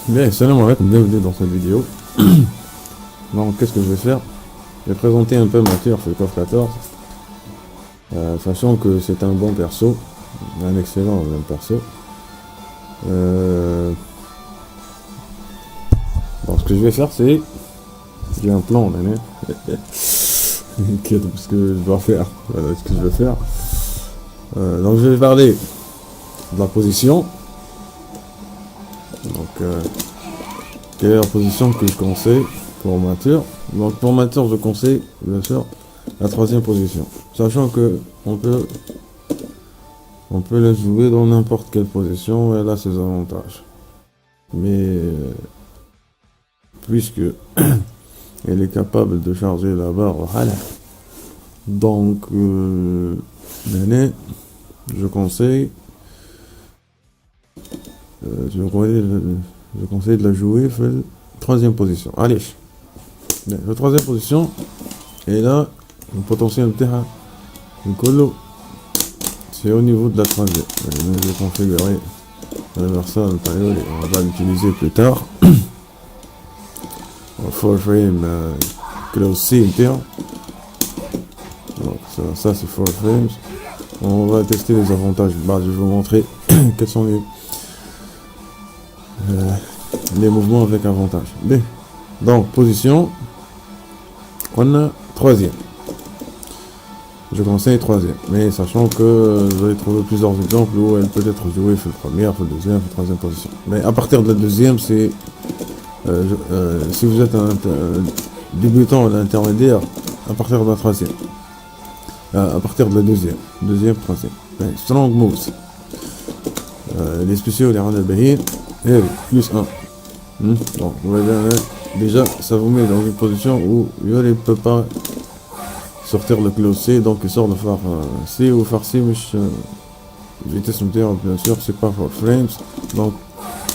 Bien, salam alaikum, bienvenue dans cette vidéo. Donc, qu'est-ce que je vais faire? Je vais présenter un peu ma tir sur le coffre 14, sachant que c'est un bon perso, un excellent même perso. Donc, ce que je vais faire, c'est... J'ai un plan, là, ce que je dois faire. Voilà ce que je vais faire. Donc, je vais parler de la position. Donc, quelle est la position que je conseille pour mature? Donc, pour mature, je conseille, bien sûr, la troisième position. Sachant que on peut la jouer dans n'importe quelle position, elle a ses avantages. Mais, puisque elle est capable de charger la barre, voilà. Donc, je conseille, je conseille de la jouer la troisième position. Allez, la troisième position, et là, le potentiel de terrain, c'est au niveau de la troisième. Je vais configurer l'inverseur, on va l'utiliser plus tard. Full frame, close C interne. Donc ça c'est full frames. On va tester les avantages. Bah, je vais vous montrer quels sont les mouvements avec avantage. Bien. Donc position, on a troisième. Je conseille troisième, mais sachant que vous allez trouver plusieurs exemples où elle peut être jouée sur la première, sur la deuxième, sur la troisième position. Mais à partir de la deuxième, c'est si vous êtes un débutant à l'intermédiaire, à partir de la troisième, à partir de la deuxième, troisième. Strong moves. Les spéciaux, les Rana Bahir, et plus 1. Donc, vous voyez, déjà, ça vous met dans une position où il ne peut pas sortir le close C, donc il sort le phare C ou phare C, mais vitesse moteur, bien sûr, c'est pas for frames, donc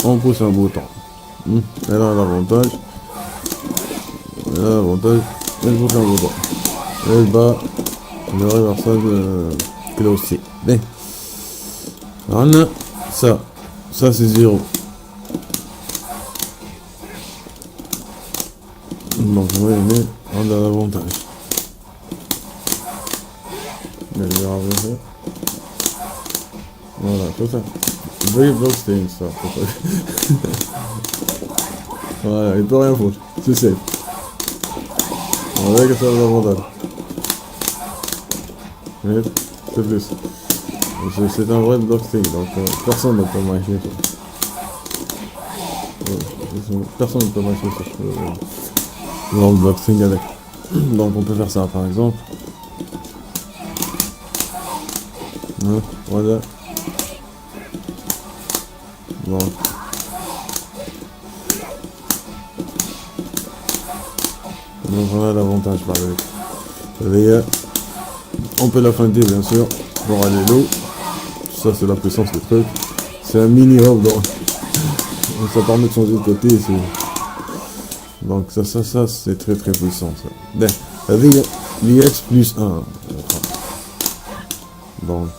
on pousse un bouton. Elle a l'avantage, elle pousse un bouton, elle bat le réversage close C. Bien, on a ça c'est 0. Donc vous voyez, on a l'avantage. Voilà, tout ça. Very block staying, ça. Voilà, il peut rien foutre. C'est safe. On va que ça a l'avantage. C'est plus. C'est un vrai block staying, donc personne ne peut marcher ça. Personne ne peut marcher sur le block staying avec. Donc on peut faire ça par exemple. Voilà. Donc voilà l'avantage par exemple. On peut la feinter bien sûr pour aller low. Ça c'est la puissance du truc. C'est un mini hop donc ça permet de changer de côté. Donc ça c'est très puissant ça. Ben, VX plus 1. Donc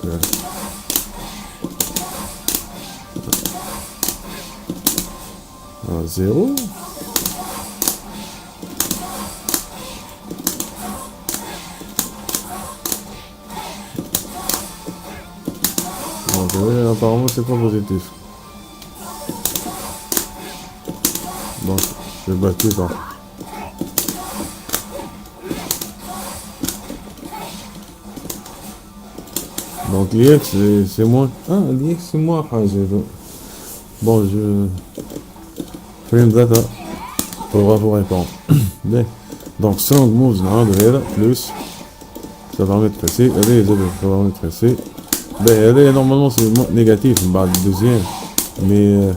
0. Donc apparemment c'est pas positif. Donc je vais battu ça. Donc l'IX c'est moins. Ah l'IX c'est moins. Bon frame data pour vous répondre. Bien. Donc strong moves plus ça permet de presser. Allez, ça permet de presser. Ben allez, normalement c'est négatif, bah le deuxième. Mais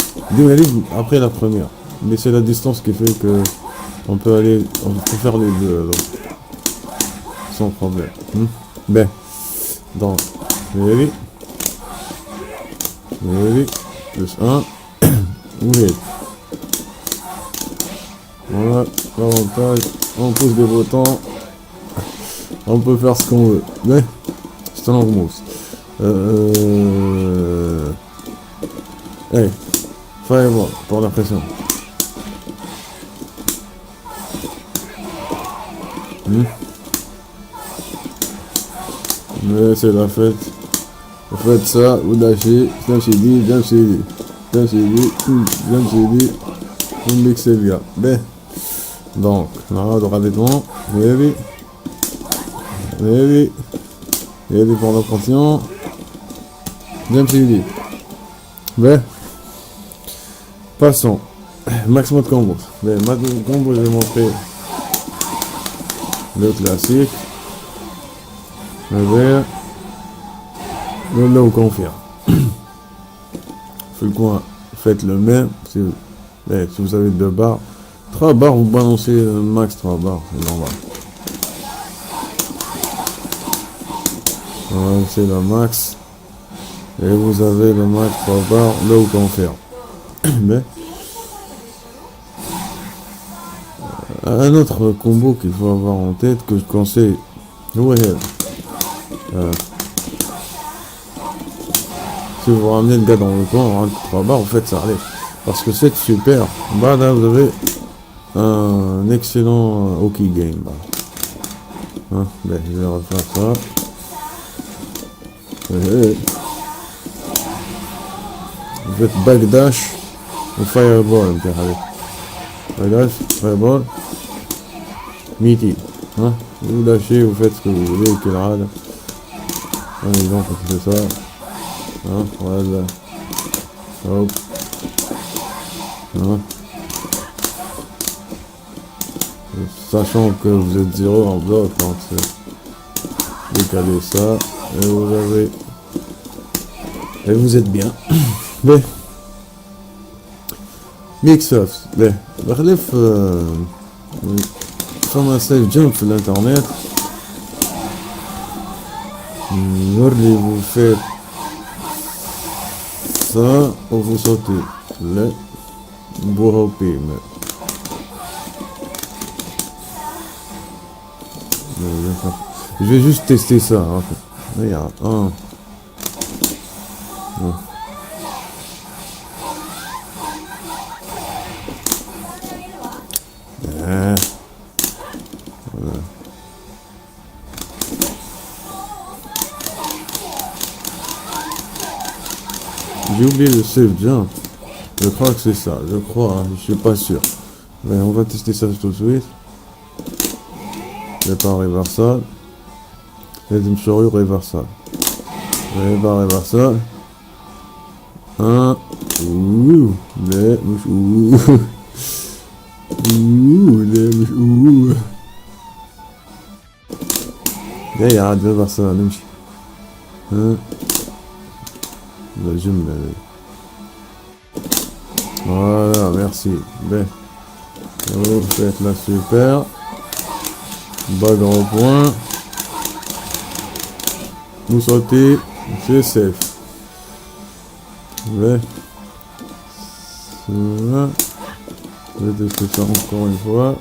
après la première. Mais c'est la distance qui fait que on peut faire les deux alors, sans problème. Ben donc ready plus 1 oui. Voilà l'avantage, on pousse des boutons, on peut faire ce qu'on veut. Mais strong moves. Hey, fireball pour la pression. Mais c'est la fête. Vous faites ça, vous lâchez, vous mixez bien. Ben, donc, là, on aura des dons. Heavy pour la pression. Ben, passons. Max mode combo. Ben, max mode combo, je vais montrer le classique. Le vert. Le low confirme. Fait le coin, faites le même. Si vous avez 2 barres, 3 barres, vous balancez le max 3 barres, c'est normal. Voilà, c'est le max. Et vous avez le max 3 barres, low confirme. Mais un autre combo qu'il faut avoir en tête, que je conseille. Si vous ramenez le gars dans le coin, on rentre 3 barres, vous faites ça, allez. Parce que c'est super. Bah là, vous avez un excellent hockey game. Bah. Hein, ben, je vais refaire ça. Vous faites backdash ou fireball. Backdash, fireball, meaty. Hein, vous lâchez, vous faites ce que vous voulez, quel rade. Un exemple, on fait ça. Hein, voilà. Hop. Hein. Sachant que vous êtes 0 en bloc, donc c'est décaler ça. Et vous avez. Et vous êtes bien. Mais. Mix-up. Mais. بخلاف فما سيف جمب في الانترنت اللي vous faites ça ou vous sautez le bourreau. Je vais juste tester ça. Hein. Regarde. Oh. Oh. Voilà. J'ai oublié le save jump. Je crois que c'est ça. Je crois. Hein. Je suis pas sûr. Mais on va tester ça tout de suite. Départ reversal. لازم شعور reversal. Départ reversal. Ouh. لا مش ouh. لا مش ouh. يا عاد reversal نمشي. La jumelle. Voilà, merci. Ben. Vous faites la super. Bague en point. Vous sautez. C'est safe. Ben. Voilà. Je vais tester ça encore une fois.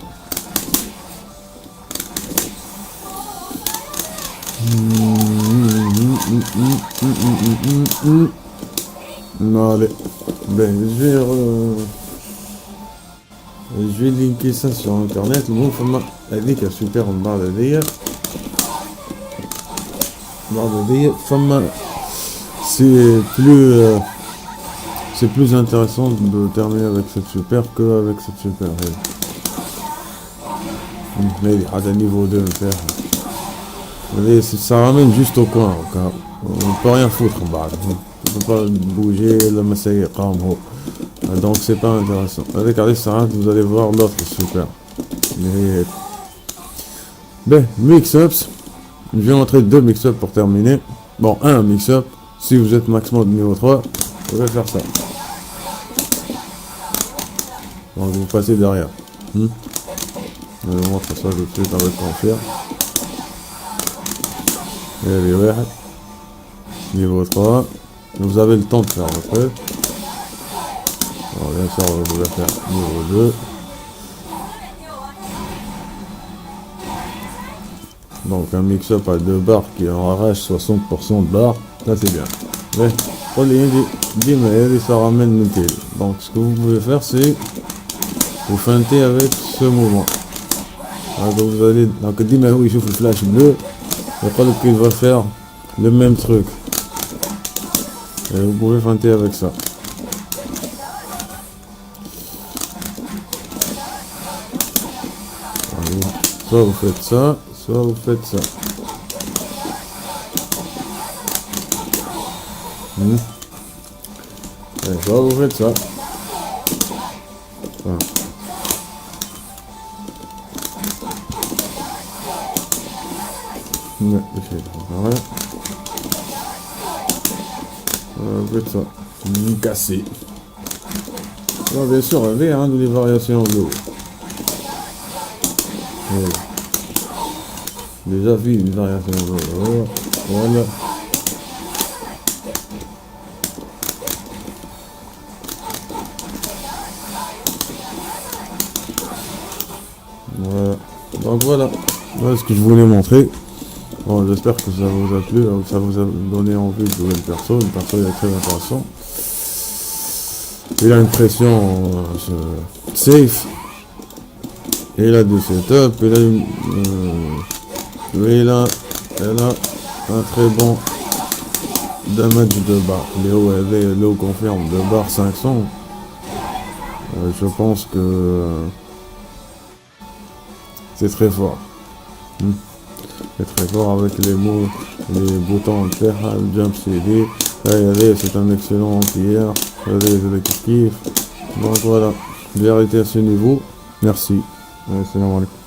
Non, allez. Ben, je vais linker ça sur internet. Bon, هذيك super barre de فما c'est plus intéressant de terminer avec cette super que avec cette super. Mais il y a niveau 2 ça ramène juste au coin. On peut rien foutre en bas. On peut pas bouger le massaï donc c'est pas intéressant. Avec Alice vous allez voir l'autre super. Mais ben, mix-ups. Je vais montrer 2 mix-ups pour terminer. Bon, un mix-up. Si vous êtes maximum de niveau 3, vous allez faire ça. Donc vous passez derrière. Je vais vous montrer ça tout de suite avec confirme. Et les verts. Niveau 3. Vous avez le temps de faire votre truc. Bien sûr, vous allez faire niveau 2. Donc un mix-up à 2 barres qui en arrache 60% de barres, ça c'est bien. Mais pour les mais ça ramène le tail. Donc ce que vous pouvez faire c'est vous feintez avec ce mouvement. Donc vous allez, donc dès maintenant il chauffe le flash bleu, et quand il va faire le même truc. Et vous pouvez feinter avec ça. Allez. Soit vous faites ça, soit vous faites ça. Et soit vous faites ça. Voilà. Ouais, voilà. Faites ça. Cassé. Alors, bien sûr, vous avez les variations de l'eau. Déjà vu une variation de l'eau. Voilà. Voilà. Donc voilà. Voilà ce que je voulais montrer. Bon, j'espère que ça vous a plu, que ça vous a donné envie de jouer le perso. Le perso il est très intéressant. Il a une pression safe. Et il a du setup. Il a un très bon damage de barre. Léo confirme de barre 500. Je pense que c'est très fort. C'est très fort avec les mots, les boutons de faire, le jump CD. Regardez, c'est un excellent anti-air. Regardez, je le kiffe. Donc voilà, j'ai arrêté à ce niveau. Merci. Salam alaikum.